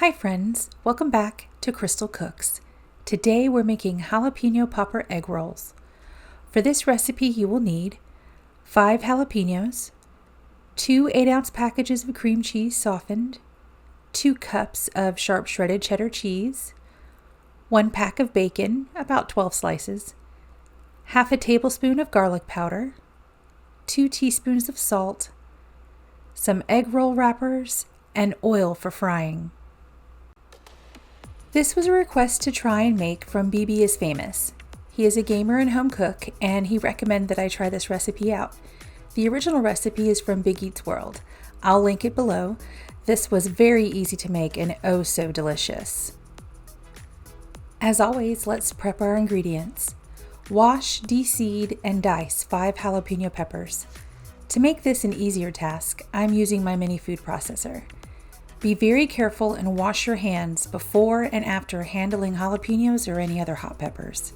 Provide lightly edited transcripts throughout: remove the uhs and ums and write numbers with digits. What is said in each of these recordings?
Hi friends, welcome back to CrystalCooks. Today we're making Jalapeño Popper Eggrolls. For this recipe you will need 5 jalapeños, 2 8-ounce packages of cream cheese softened, 2 cups of sharp shredded cheddar cheese, 1 pack of bacon, about 12 slices, half a tablespoon of garlic powder, 2 teaspoons of salt, some egg roll wrappers, and oil for frying. This was a request to try and make from BB is Famous. He is a gamer and home cook, and he recommended that I try this recipe out. The original recipe is from Big Eats World. I'll link it below. This was very easy to make and oh so delicious. As always, let's prep our ingredients. Wash, de-seed, and dice 5 jalapeno peppers. To make this an easier task, I'm using my mini food processor. Be very careful and wash your hands before and after handling jalapenos or any other hot peppers.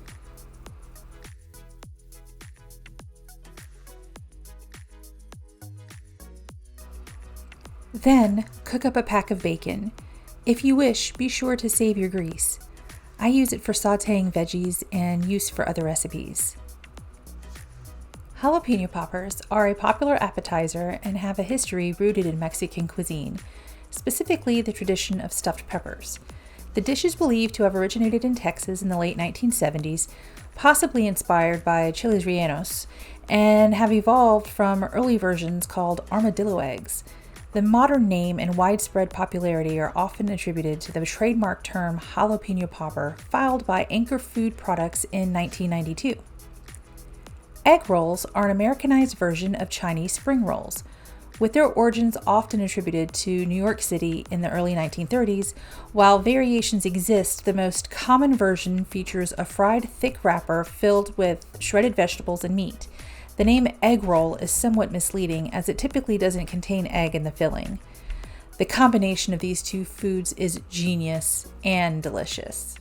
Then, cook up a pack of bacon. If you wish, be sure to save your grease. I use it for sautéing veggies and use for other recipes. Jalapeno poppers are a popular appetizer and have a history rooted in Mexican cuisine, specifically the tradition of stuffed peppers. The dish is believed to have originated in Texas in the late 1970s, possibly inspired by chiles rellenos, and have evolved from early versions called armadillo eggs. The modern name and widespread popularity are often attributed to the trademark term jalapeno popper, filed by Anchor Food Products in 1992. Egg rolls are an Americanized version of Chinese spring rolls, with their origins often attributed to New York City in the early 1930s. While variations exist, the most common version features a fried thick wrapper filled with shredded vegetables and meat. The name egg roll is somewhat misleading as it typically doesn't contain egg in the filling. The combination of these two foods is genius and delicious.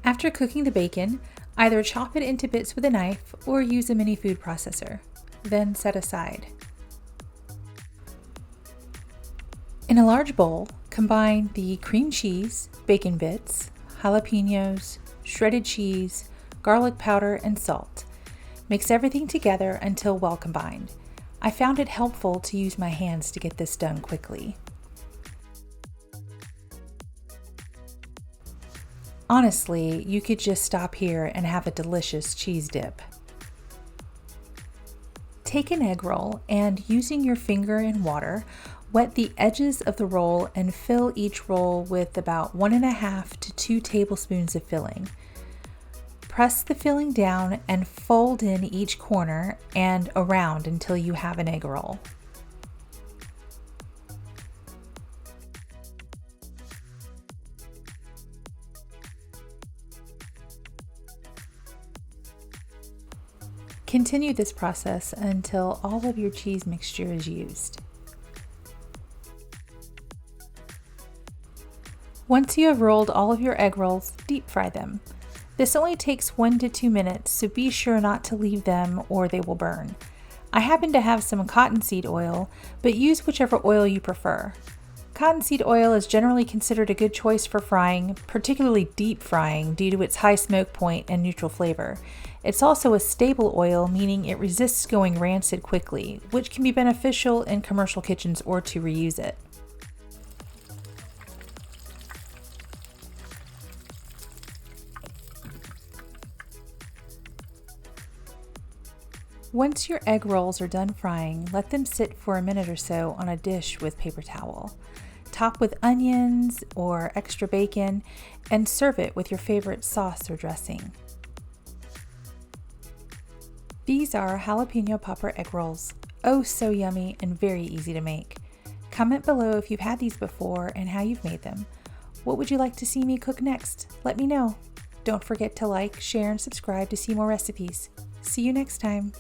After cooking the bacon, either chop it into bits with a knife or use a mini food processor. Then set aside. In a large bowl, combine the cream cheese, bacon bits, jalapenos, shredded cheese, garlic powder, and salt. Mix everything together until well combined. I found it helpful to use my hands to get this done quickly. Honestly, you could just stop here and have a delicious cheese dip. Take an egg roll and, using your finger in water, wet the edges of the roll and fill each roll with about 1.5 to 2 tablespoons of filling. Press the filling down and fold in each corner and around until you have an egg roll. Continue this process until all of your cheese mixture is used. Once you have rolled all of your egg rolls, deep fry them. This only takes 1 to 2 minutes, so be sure not to leave them or they will burn. I happen to have some cottonseed oil, but use whichever oil you prefer. Cottonseed oil is generally considered a good choice for frying, particularly deep frying, due to its high smoke point and neutral flavor. It's also a stable oil, meaning it resists going rancid quickly, which can be beneficial in commercial kitchens or to reuse it. Once your egg rolls are done frying, let them sit for a minute or so on a dish with paper towel. Top with onions or extra bacon and serve it with your favorite sauce or dressing. These are Jalapeño Popper Eggrolls. Oh, so yummy and very easy to make. Comment below if you've had these before and how you've made them. What would you like to see me cook next? Let me know. Don't forget to like, share, and subscribe to see more recipes. See you next time.